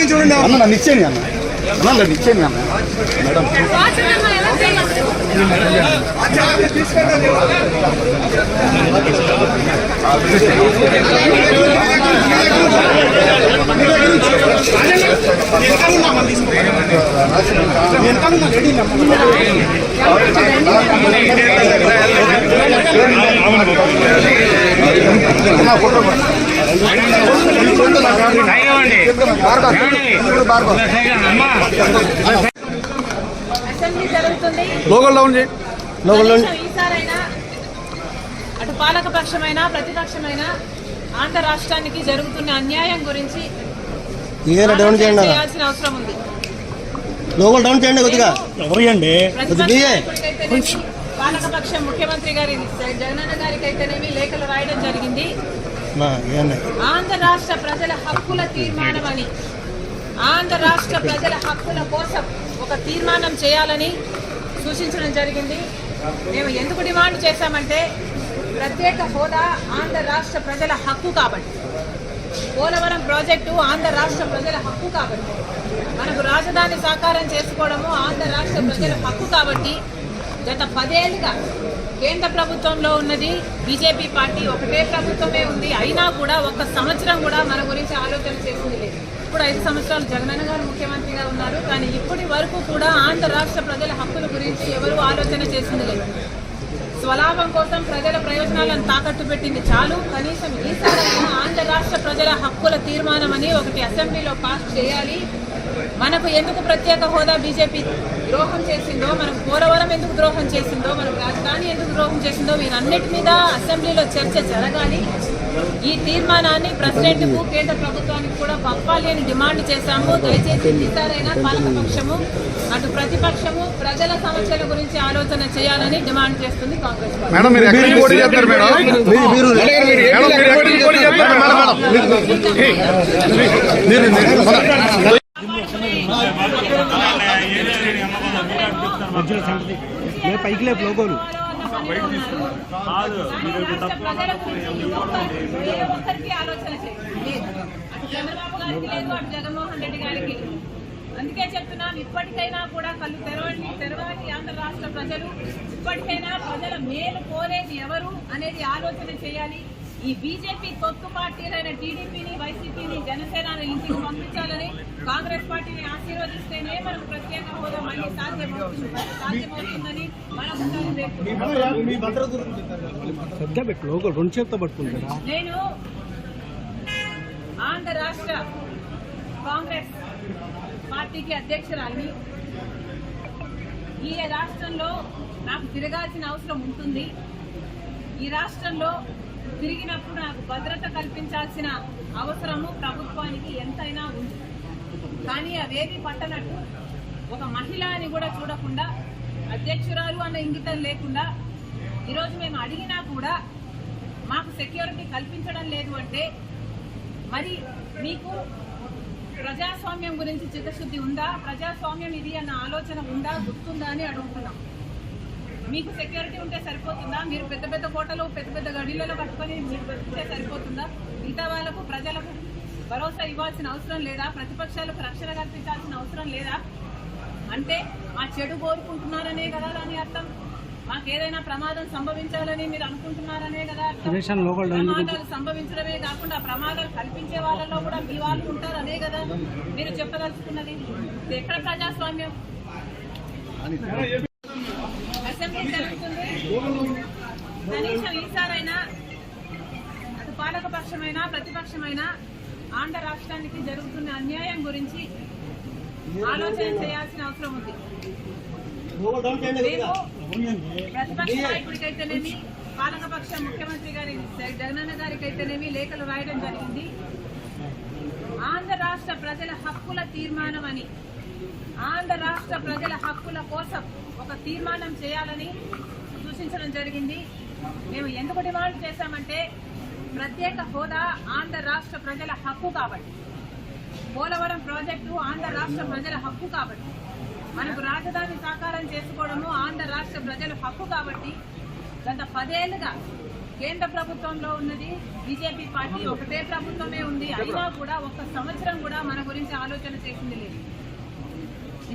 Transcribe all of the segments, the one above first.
చూడండి అన్న నన్ను ఇచ్చేయండి అన్న నన్ను ఇచ్చేయండి అన్న మేడం అసెంబ్లీ జరుగుతుంది. ఈసారైనా అటు పాలక పక్షమైన ప్రతిపక్షమైన ఆంధ్ర రాష్ట్రానికి జరుగుతున్న అన్యాయం గురించి చేయాల్సిన అవసరం ఉంది. పాలకపక్షం ముఖ్యమంత్రి గారి జగనన్న గారికి అయితేనేమి లేఖలు రాయడం జరిగింది. ఆంధ్ర రాష్ట్ర ప్రజల హక్కుల తీర్మానం అని, ఆంధ్ర రాష్ట్ర ప్రజల హక్కుల కోసం ఒక తీర్మానం చేయాలని సూచించడం జరిగింది. మేము ఎందుకు డిమాండ్ చేశామంటే ప్రత్యేక హోదా ఆంధ్ర రాష్ట్ర ప్రజల హక్కు కాబట్టి, పోలవరం ప్రాజెక్టు ఆంధ్ర రాష్ట్ర ప్రజల హక్కు కాబట్టి, మనకు రాజధాని సాకారం చేసుకోవడము ఆంధ్ర రాష్ట్ర ప్రజల హక్కు కాబట్టి గత 10 ఏళ్ళుగా కేంద్ర ప్రభుత్వంలో ఉన్నది బీజేపీ పార్టీ ఒకటే ప్రభుత్వమే ఉంది. అయినా కూడా 1 సంవత్సరం కూడా మన గురించి ఆలోచన చేసింది లేదు. ఇప్పుడు 5 సంవత్సరాలు జగనన్న గారు ముఖ్యమంత్రిగా ఉన్నారు, కానీ ఇప్పటి వరకు కూడా ఆంధ్ర రాష్ట్ర ప్రజల హక్కుల గురించి ఎవరూ ఆలోచన చేసింది లేదు. స్వలాభం కోసం ప్రజల ప్రయోజనాలను తాకట్టు పెట్టింది చాలు. కనీసం ఈసారైనా ఆంధ్ర రాష్ట్ర ప్రజల హక్కుల తీర్మానం అని ఒకటి అసెంబ్లీలో పాస్ చేయాలి. మనకు ఎందుకు ప్రత్యేక హోదా బీజేపీ ద్రోహం చేసిందో, మనకు పోలవరం ఎందుకు ద్రోహం చేసిందో, మనకు రాజధాని ఎందుకు ద్రోహం చేసిందో వీరన్నిటి మీద అసెంబ్లీలో చర్చ జరగాలి. ఈ తీర్మానాన్ని ప్రెసిడెంట్కు కేంద్ర ప్రభుత్వానికి కూడా పంపాలి అని డిమాండ్ చేశాము. దయచేసి ఈసారైనా పాలకపక్షము అటు ప్రతిపక్షము ప్రజల సమస్యల గురించి ఆలోచన చేయాలని డిమాండ్ చేస్తుంది కాంగ్రెస్ పార్టీ. పైకి లేపు లోగోలు చంద్రబాబు గారికి లేదు, అటు జగన్మోహన్ రెడ్డి గారికి. అందుకే చెప్తున్నాం, ఇప్పటికైనా కూడా కళ్ళు తెరవాలి ఆంధ్ర రాష్ట్ర ప్రజలు. ఇప్పటికైనా ప్రజల మేలు కోరేది ఎవరు అనేది ఆలోచన చేయాలి. ఈ బీజేపీ తొత్తు పార్టీలైన టీడీపీని, వైసీపీని, జనసేనని ఇంటికి పంపించాలని కాంగ్రెస్ పార్టీని ఆశీర్వదిస్తేనే మనకు ప్రత్యేక హోదా మళ్ళీ సాధ్యమవుతుందని నేను ఆంధ్ర రాష్ట్ర కాంగ్రెస్ పార్టీకి అధ్యక్షురాలిని. ఈ రాష్ట్రంలో నాకు తిరగాల్సిన అవసరం ఉంటుంది. ఈ రాష్ట్రంలో తిరిగినప్పుడు నాకు భద్రత కల్పించాల్సిన అవసరము ప్రభుత్వానికి ఎంతైనా ఉంది. కానీ అవేవి పట్టనట్టు ఒక మహిళ అని కూడా చూడకుండా, అధ్యక్షురాలు అన్న ఇంగితం లేకుండా ఈరోజు మేము అడిగినా కూడా మాకు సెక్యూరిటీ కల్పించడం లేదు అంటే మరి మీకు ప్రజాస్వామ్యం గురించి చిత్తశుద్ధి ఉందా, ప్రజాస్వామ్యం ఇది అన్న ఆలోచన ఉందా, గుర్తుందా అని అడుగుతున్నాం. మీకు సెక్యూరిటీ ఉంటే సరిపోతుందా? మీరు పెద్ద పెద్ద కోటలు పెద్ద పెద్ద గడిలలో కట్టుకొని మీరు బతికితే సరిపోతుందా? మిగతా వాళ్లకు ప్రజలకు భరోసా ఇవ్వాల్సిన అవసరం లేదా? ప్రతిపక్షాలకు రక్షణ కల్పించాల్సిన అవసరం లేదా? అంటే మా చెడు కోరుకుంటున్నారనే కదా దాని అర్థం. మాకేదైనా ప్రమాదం సంభవించాలని మీరు అనుకుంటున్నారనే కదా అర్థం. ప్రమాదాలు సంభవించడమే కాకుండా ప్రమాదాలు కల్పించే వాళ్ళలో కూడా మీ వాళ్ళు ఉంటారనే కదా మీరు చెప్పదలుచుకున్నది. ఎక్కడ ప్రజాస్వామ్యం? అసెంబ్లీ జరుగుతుంది. కనీసం ఈసారైనా అటు పాలక పక్షమైనా ప్రతిపక్షమైనా ఆంధ్ర రాష్ట్రానికి జరుగుతున్న అన్యాయం గురించి ఆలోచన చేయాల్సిన అవసరం ఉంది. ప్రతిపక్ష నాయకుడికైతేనేమి, పాలకపక్షం ముఖ్యమంత్రి గారి జగనన్న గారికి అయితేనేమి లేఖలు రాయడం జరిగింది. ఆంధ్ర రాష్ట్ర ప్రజల హక్కుల తీర్మానం అని, ఆంధ్ర రాష్ట్ర ప్రజల హక్కుల కోసం ఒక తీర్మానం చేయాలని సూచించడం జరిగింది. మేము ఎందుకు డిమాండ్ చేశామంటే ప్రత్యేక హోదా ఆంధ్ర రాష్ట్ర ప్రజల హక్కు కాబట్టి, పోలవరం ప్రాజెక్టు ఆంధ్ర రాష్ట్ర ప్రజల హక్కు కాబట్టి, మనకు రాజధాని సాకారం చేసుకోవడము ఆంధ్ర రాష్ట్ర ప్రజల హక్కు కాబట్టి గత 10 ఏళ్లుగా కేంద్ర ప్రభుత్వంలో ఉన్నది బీజేపీ పార్టీ ఒకటే ప్రభుత్వమే ఉంది. అయినా కూడా ఒక్క సంవత్సరం కూడా మన గురించి ఆలోచన చేసింది లేదు.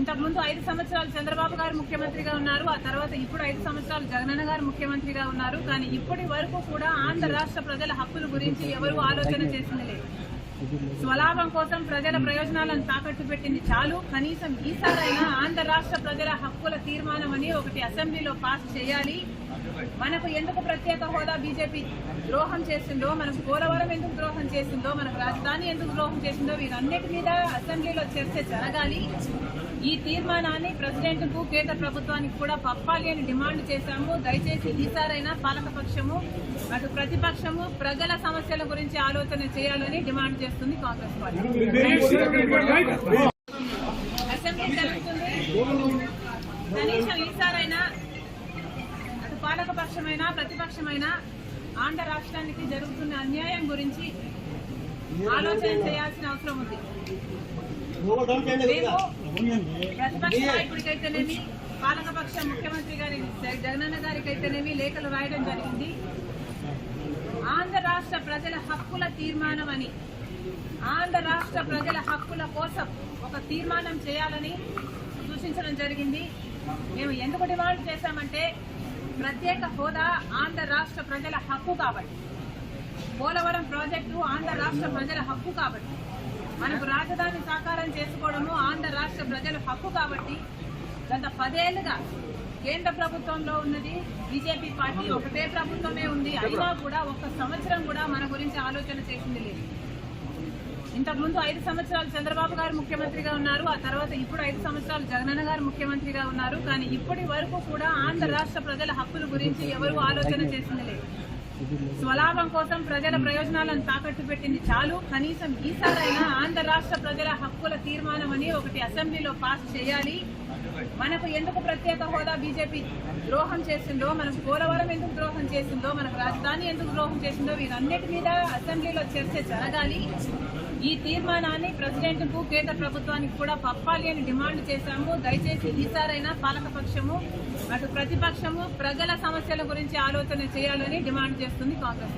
ఇంతకుముందు 5 సంవత్సరాలు చంద్రబాబు గారు ముఖ్యమంత్రిగా ఉన్నారు. ఆ తర్వాత ఇప్పుడు 5 సంవత్సరాలు జగనన్న గారు ముఖ్యమంత్రిగా ఉన్నారు. కానీ ఇప్పటి వరకు కూడా ఆంధ్ర రాష్ట్ర ప్రజల హక్కుల గురించి ఎవరూ ఆలోచన చేసింది లేదు. స్వలాభం కోసం ప్రజల ప్రయోజనాలను తాకట్టు పెట్టింది చాలు. కనీసం ఈసారైనా ఆంధ్ర రాష్ట్ర ప్రజల హక్కుల తీర్మానం అని ఒకటి అసెంబ్లీలో పాస్ చేయాలి. మనకు ఎందుకు ప్రత్యేక హోదా బీజేపీ ద్రోహం చేసిందో, మనకు పోలవరం ఎందుకు ద్రోహం చేసిందో, మనకు రాజధాని ఎందుకు ద్రోహం చేసిందో వీరన్నిటి మీద అసెంబ్లీలో చర్చ జరగాలి. ఈ తీర్మానాన్ని ప్రెసిడెంట్ కు కేంద్ర ప్రభుత్వానికి కూడా పంపాలి అని డిమాండ్ చేశాము. దయచేసి ఈసారైనా పాలకపక్షము అటు ప్రతిపక్షము ప్రజల సమస్యల గురించి ఆలోచన చేయాలని డిమాండ్ చేస్తుంది కాంగ్రెస్ పార్టీ. అసెంబ్లీ జరుగుతుంది, కనీసం ఈసారైనా అటు పాలకపక్షమైనా ప్రతిపక్షమైనా ఆంధ్ర రాష్ట్రానికి జరుగుతున్న అన్యాయం గురించి ఆలోచన చేయాల్సిన అవసరం ఉంది. మేము ప్రతిపక్ష నాయకుడికైతేనేమి పాలకపక్ష ముఖ్యమంత్రి గారి జగనన్న గారికైతేనేమి లేఖలు రాయడం జరిగింది. ఆంధ్ర రాష్ట్ర ప్రజల హక్కుల తీర్మానం అని, ఆంధ్ర రాష్ట్ర ప్రజల హక్కుల కోసం ఒక తీర్మానం చేయాలని సూచించడం జరిగింది. మేము ఎందుకు డిమాండ్ చేశామంటే ప్రత్యేక హోదా ఆంధ్ర రాష్ట్ర ప్రజల హక్కు కాబట్టి, పోలవరం ప్రాజెక్టు ఆంధ్ర రాష్ట్ర ప్రజల హక్కు కాబట్టి, మనకు రాజధాని సాకారం చేసుకోవడము ఆంధ్ర రాష్ట్ర ప్రజల హక్కు కాబట్టి గత 10 ఏళ్లుగా కేంద్ర ప్రభుత్వంలో ఉన్నది బీజేపీ పార్టీ ఒకటే ప్రభుత్వమే ఉంది. అయినా కూడా ఒక్క సంవత్సరం కూడా మన గురించి ఆలోచన చేసింది లేదు. ఇంతకుముందు 5 సంవత్సరాలు చంద్రబాబు గారు ముఖ్యమంత్రిగా ఉన్నారు. ఆ తర్వాత ఇప్పుడు 5 సంవత్సరాలు జగనన్న గారు ముఖ్యమంత్రిగా ఉన్నారు. కానీ ఇప్పటి వరకు కూడా ఆంధ్ర రాష్ట్ర ప్రజల హక్కుల గురించి ఎవరూ ఆలోచన చేసింది లేదు. స్వలాభం కోసం ప్రజల ప్రయోజనాలను తాకట్టు పెట్టింది చాలు. కనీసం ఈసారైనా ఆంధ్ర రాష్ట్ర ప్రజల హక్కుల తీర్మానం అని ఒకటి అసెంబ్లీలో పాస్ చేయాలి. మనకు ఎందుకు ప్రత్యేక హోదా బీజేపీ ద్రోహం చేసిందో, మనకు పోలవరం ఎందుకు ద్రోహం చేసిందో, మనకు రాజధాని ఎందుకు ద్రోహం చేసిందో వీరన్నిటి మీద అసెంబ్లీలో చర్చ జరగాలి. ఈ తీర్మానాన్ని ప్రెసిడెంట్ కు కేంద్ర ప్రభుత్వానికి కూడా పంపాలి అని డిమాండ్ చేశాము. దయచేసి ఈసారైనా పాలకపక్షము అటు ప్రతిపక్షము ప్రజల సమస్యల గురించి ఆలోచన చేయాలని డిమాండ్ చేస్తుంది కాంగ్రెస్.